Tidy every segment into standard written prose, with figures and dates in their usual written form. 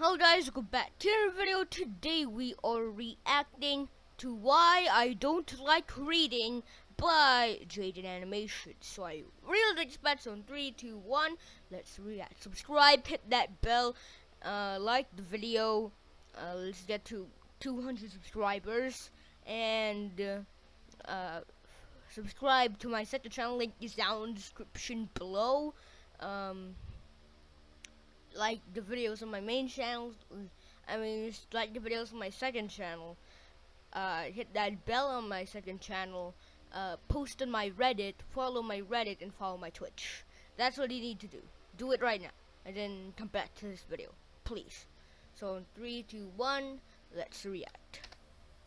Hello guys, welcome back to the video. Today we are reacting to Why I Don't Like Reading by Jaden Animation. So I really expect on 3, 2, 1, let's react. Subscribe, hit that bell, like the video, let's get to 200 subscribers, and subscribe to my second channel, link is down in the description below. Like the videos on my main channel, just like the videos on my second channel, hit that bell on my second channel, post on my Reddit, follow my Reddit, and follow my Twitch. That's what you need to do. Do it right now, and then come back to this video, please. So in 3, 2, 1, let's react.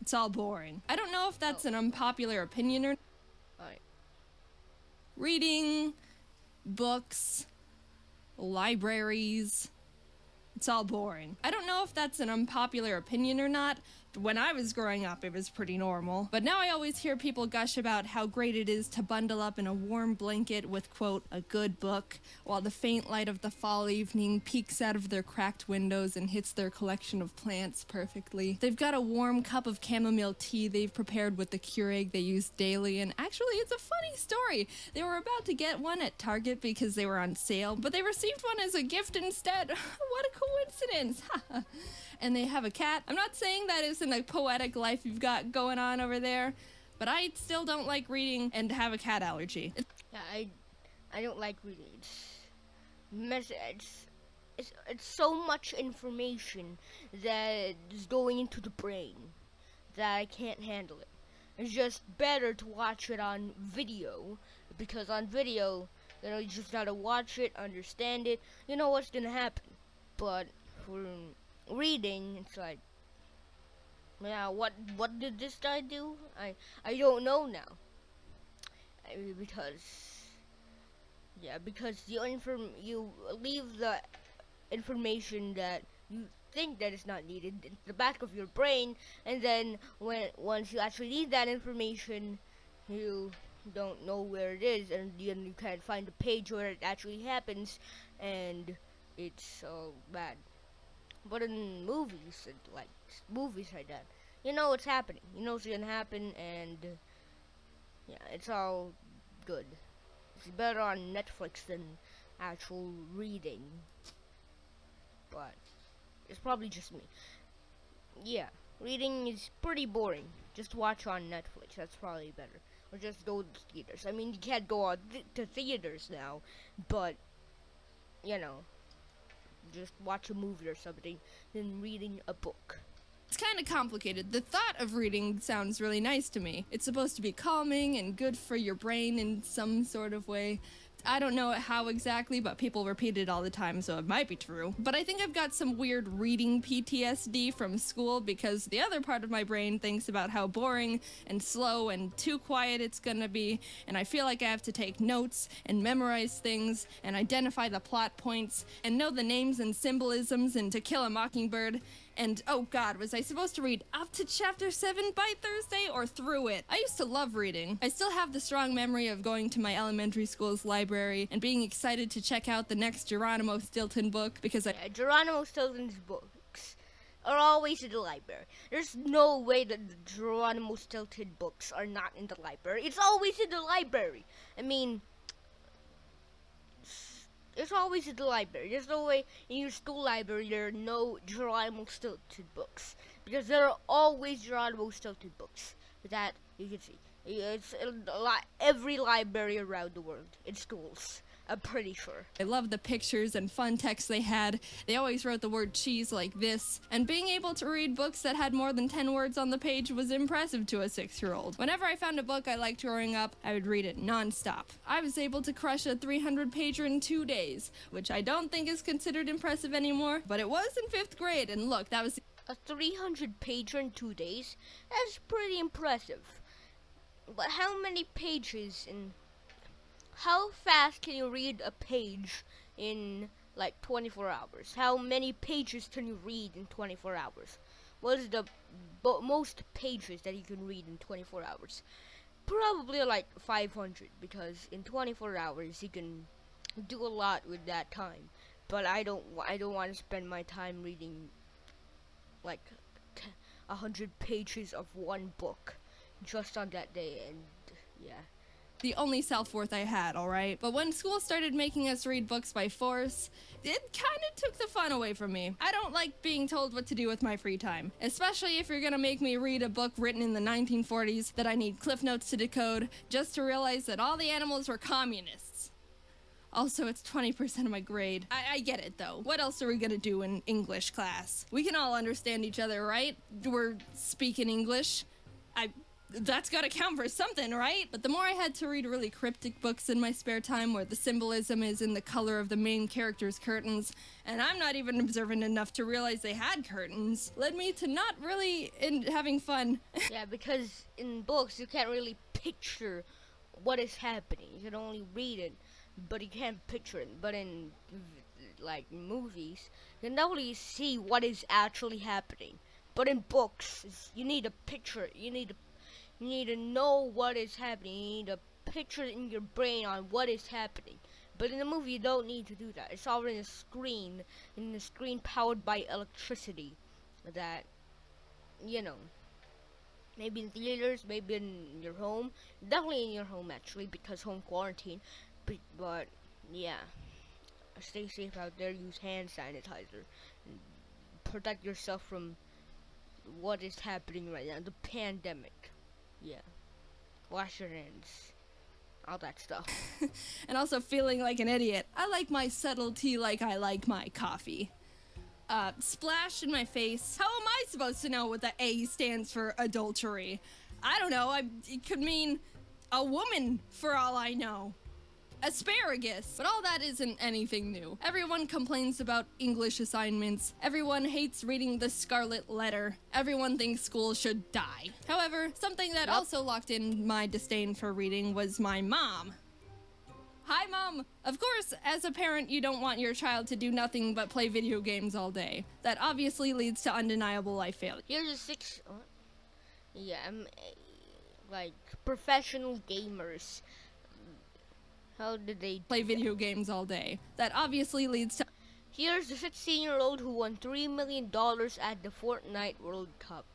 It's all boring. I don't know if that's an unpopular opinion or Alright. reading, books, libraries. It's all boring. I don't know if that's an unpopular opinion or not. When I was growing up, it was pretty normal. But now I always hear people gush about how great it is to bundle up in a warm blanket with, quote, a good book, while the faint light of the fall evening peeks out of their cracked windows and hits their collection of plants perfectly. They've got a warm cup of chamomile tea they've prepared with the Keurig they use daily, and actually it's a funny story. They were about to get one at Target because they were on sale, but they received one as a gift instead. What a coincidence! And they have a cat. I'm not saying that isn't a poetic life you've got going on over there, but I still don't like reading and have a cat allergy. Yeah, I don't like reading. It's so much information that is going into the brain that I can't handle it. It's just better to watch it on video, because on video, you just gotta watch it, understand it, you know what's gonna happen. But for reading, it's like, yeah, what did this guy do? I don't know now. Because you leave the information that you think that is not needed in the back of your brain, and then once you actually need that information, you don't know where it is, and you can't find the page where it actually happens, and it's so bad. But in movies, movies like that, you know what's happening. You know what's gonna happen, and yeah, it's all good. It's better on Netflix than actual reading. But it's probably just me. Yeah, reading is pretty boring. Just watch on Netflix. That's probably better. Or just go to theaters. I mean, you can't go on to theaters now, but you know, just watch a movie or something than reading a book. It's kind of complicated. The thought of reading sounds really nice to me. It's supposed to be calming and good for your brain in some sort of way. I don't know how exactly, but people repeat it all the time, so it might be true. But I think I've got some weird reading PTSD from school, because the other part of my brain thinks about how boring and slow and too quiet it's gonna be, and I feel like I have to take notes and memorize things and identify the plot points and know the names and symbolisms in To Kill a Mockingbird. And, oh god, was I supposed to read up to chapter 7 by Thursday or through it? I used to love reading. I still have the strong memory of going to my elementary school's library and being excited to check out the next Geronimo Stilton book, because Geronimo Stilton's books are always in the library. There's no way that the Geronimo Stilton books are not in the library. It's always in the library. I mean, it's always in the library. There's no way in your school library there are no Geronimo Stilton books, because there are always Geronimo Stilton books that you can see. It's in every library around the world, in schools, I'm pretty sure. I love the pictures and fun text they had. They always wrote the word cheese like this, and being able to read books that had more than 10 words on the page was impressive to a 6-year-old. Whenever I found a book I liked growing up, I would read it non-stop. I was able to crush a 300-pager in 2 days, which I don't think is considered impressive anymore, but it was in 5th grade, and look, that was a 300-pager in 2 days? That's pretty impressive. But how many pages and how fast can you read a page in like 24 hours? How many pages can you read in 24 hours? What is the most pages that you can read in 24 hours? Probably like 500, because in 24 hours you can do a lot with that time. but I don't want to spend my time reading like 100 pages of one book just on that day, and yeah. The only self-worth I had, alright? But when school started making us read books by force, it kinda took the fun away from me. I don't like being told what to do with my free time, especially if you're gonna make me read a book written in the 1940s that I need cliff notes to decode just to realize that all the animals were communists. Also, it's 20% of my grade. I get it, though. What else are we gonna do in English class? We can all understand each other, right? We're speaking English. That's gotta count for something, right? But the more I had to read really cryptic books in my spare time where the symbolism is in the color of the main character's curtains, and I'm not even observant enough to realize they had curtains, led me to not really having fun. Yeah, because in books you can't really picture what is happening. You can only read it, but you can't picture it. But in like movies, you can definitely see what is actually happening. But in books, you need a picture. You need to know what is happening. You need a picture in your brain on what is happening. But in a movie, you don't need to do that. It's all in a screen powered by electricity. That, maybe in theaters, maybe in your home. Definitely in your home, actually, because home quarantine. But yeah, stay safe out there. Use hand sanitizer. Protect yourself from what is happening right now, the pandemic. Yeah. Wash your hands. All that stuff. And also feeling like an idiot. I like my subtlety like I like my coffee. Splash in my face. How am I supposed to know what the A stands for adultery? I don't know. It could mean a woman for all I know. Asparagus. But all that isn't anything new. Everyone complains about English assignments. Everyone hates reading the Scarlet Letter. Everyone thinks school should die. However, something that also locked in my disdain for reading was my mom. Hi, Mom! Of course, as a parent, you don't want your child to do nothing but play video games all day. That obviously leads to undeniable life failure. Here's a like professional gamers. How did they play video games all day? That obviously leads to... Here's the 16-year-old who won $3 million at the Fortnite World Cup.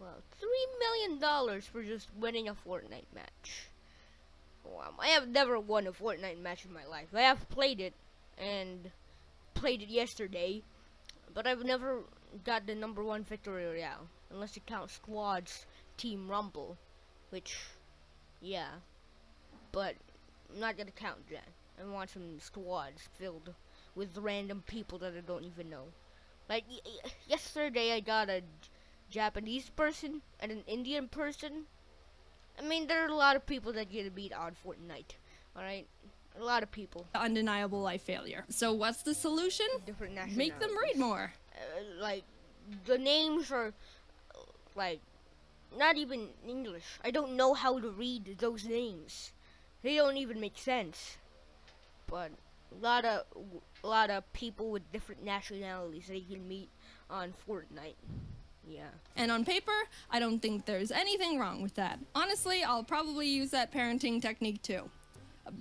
Well, $3 million for just winning a Fortnite match. Wow, I have never won a Fortnite match in my life. I have played it, and played it yesterday, but I've never got the #1 victory royale, unless you count squads, Team Rumble, which, yeah, but I'm not gonna count that. I want some squads filled with random people that I don't even know. Like, yesterday I got a Japanese person and an Indian person. I mean, there are a lot of people that get beat on Fortnite, alright? A lot of people. Undeniable life failure. So what's the solution? Different nationalities. Make them read more. Like, the names are, like, not even English. I don't know how to read those names. They don't even make sense. But a lot of people with different nationalities that you can meet on Fortnite. Yeah. And on paper, I don't think there's anything wrong with that. Honestly, I'll probably use that parenting technique too,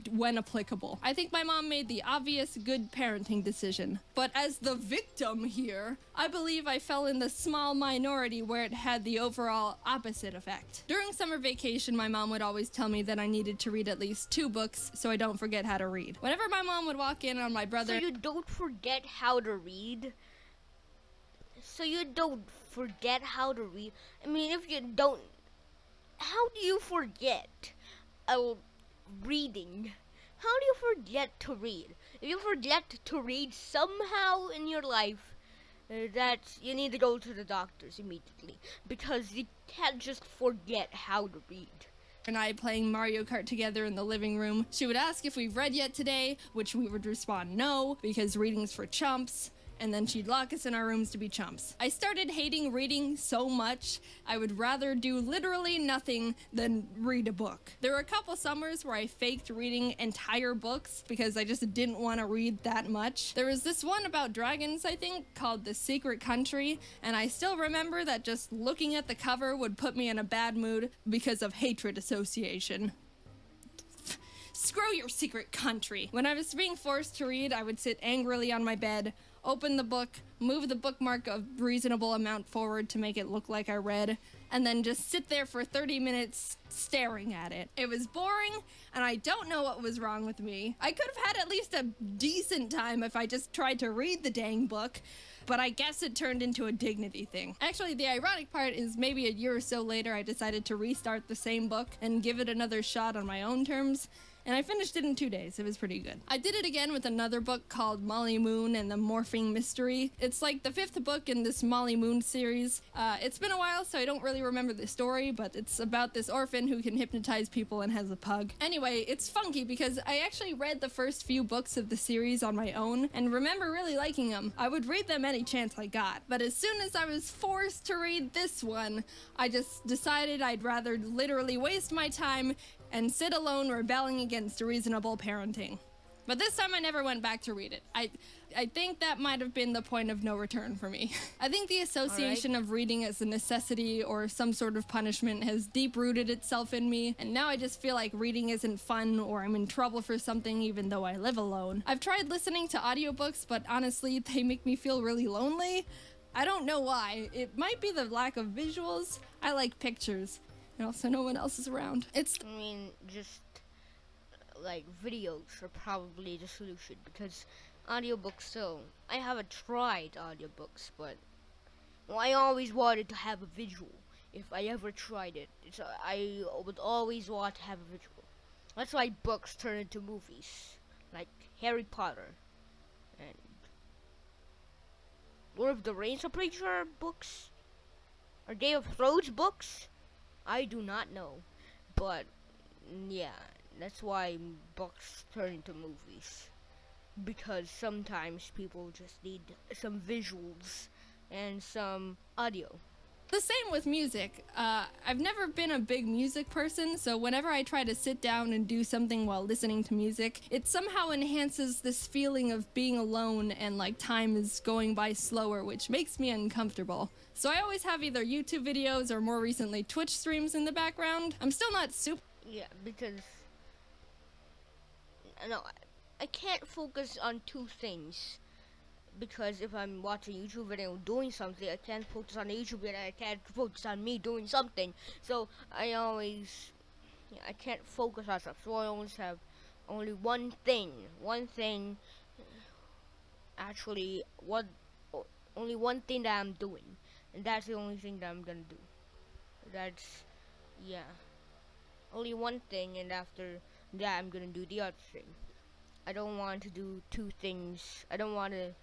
when applicable. I think my mom made the obvious good parenting decision. But as the victim here, I believe I fell in the small minority where it had the overall opposite effect. During summer vacation, my mom would always tell me that I needed to read at least 2 books so I don't forget how to read. Whenever my mom would walk in on my brother... So you don't forget how to read? So you don't forget how to read? I mean, if you don't... How do you forget reading? How do you forget to read? If you forget to read somehow in your life, you need to go to the doctors immediately, because you can't just forget how to read. And I playing Mario Kart together in the living room. She would ask if we've read yet today, which we would respond no, because reading's for chumps. And then she'd lock us in our rooms to be chumps. I started hating reading so much, I would rather do literally nothing than read a book. There were a couple summers where I faked reading entire books because I just didn't want to read that much. There was this one about dragons, I think, called The Secret Country, and I still remember that just looking at the cover would put me in a bad mood because of hatred association. Screw your secret country. When I was being forced to read, I would sit angrily on my bed, open the book, move the bookmark a reasonable amount forward to make it look like I read, and then just sit there for 30 minutes staring at it. It was boring, and I don't know what was wrong with me. I could have had at least a decent time if I just tried to read the dang book, but I guess it turned into a dignity thing. Actually, the ironic part is maybe a year or so later I decided to restart the same book and give it another shot on my own terms, and I finished it in 2 days. It was pretty good. I did it again with another book called Molly Moon and the Morphing Mystery. It's like the 5th book in this Molly Moon series. It's been a while, so I don't really remember the story, but it's about this orphan who can hypnotize people and has a pug. Anyway, it's funky because I actually read the first few books of the series on my own and remember really liking them. I would read them any chance I got, but as soon as I was forced to read this one, I just decided I'd rather literally waste my time and sit alone rebelling against reasonable parenting. But this time I never went back to read it. I think that might have been the point of no return for me. I think the association of reading as a necessity or some sort of punishment has deep-rooted itself in me, and now I just feel like reading isn't fun or I'm in trouble for something even though I live alone. I've tried listening to audiobooks, but honestly, they make me feel really lonely. I don't know why. It might be the lack of visuals. I like pictures. And also no one else is around. I mean, just like videos are probably the solution because audiobooks still. I haven't tried audiobooks, but I always wanted to have a visual. If I ever tried it, I would always want to have a visual. That's why books turn into movies, like Harry Potter and Lord of the Rings. I'm pretty sure are books. Are Game of Thrones books? I do not know, but yeah, that's why books turn into movies, because sometimes people just need some visuals and some audio. The same with music. I've never been a big music person, so whenever I try to sit down and do something while listening to music, it somehow enhances this feeling of being alone and like time is going by slower, which makes me uncomfortable. So I always have either YouTube videos or more recently Twitch streams in the background. I'm still not super... Yeah, because no, I can't focus on two things. Because if I'm watching a YouTube video doing something, I can't focus on the YouTube video, I can't focus on me doing something. So I can't focus on stuff. So I always have only one thing, actually, only one thing that I'm doing. And that's the only thing that I'm gonna do. That's, yeah, only one thing, and after that I'm gonna do the other thing. I don't want to do two things. I don't want to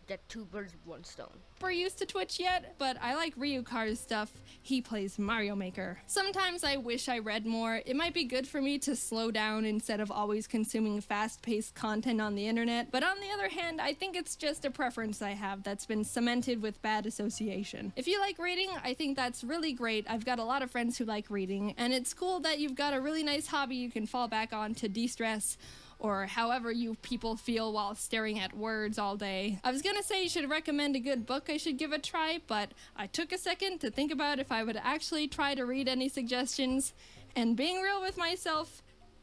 get two birds with one stone. We're used to Twitch yet, but I like Ryukar's stuff. He plays Mario Maker. Sometimes I wish I read more. It might be good for me to slow down instead of always consuming fast-paced content on the internet, but on the other hand, I think it's just a preference I have that's been cemented with bad association. If you like reading, I think that's really great. I've got a lot of friends who like reading, and it's cool that you've got a really nice hobby you can fall back on to de-stress, or however you people feel while staring at words all day. I was gonna say you should recommend a good book I should give a try, but I took a second to think about if I would actually try to read any suggestions, and being real with myself,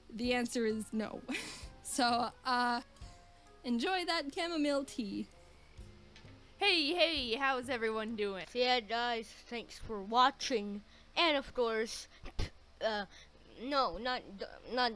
the answer is no. So, enjoy that chamomile tea. Hey, how's everyone doing? So yeah, guys, thanks for watching, and of course, no, not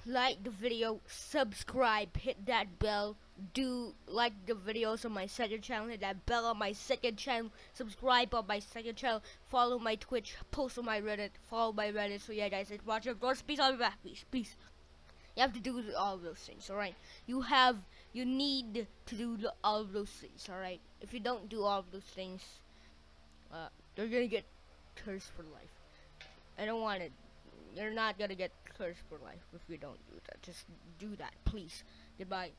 like the video, subscribe, hit that bell, do like the videos on my second channel, hit that bell on my second channel, subscribe on my second channel, follow my Twitch, post on my Reddit, follow my Reddit. So yeah, guys, let's watch it. Peace, I'll be back. Peace. You have to do all of those things, alright? You need to do all of those things, alright? If you don't do all of those things, you're gonna get cursed for life. I don't want it. You're not gonna get cursed for life if you don't do that. Just do that, please. Goodbye.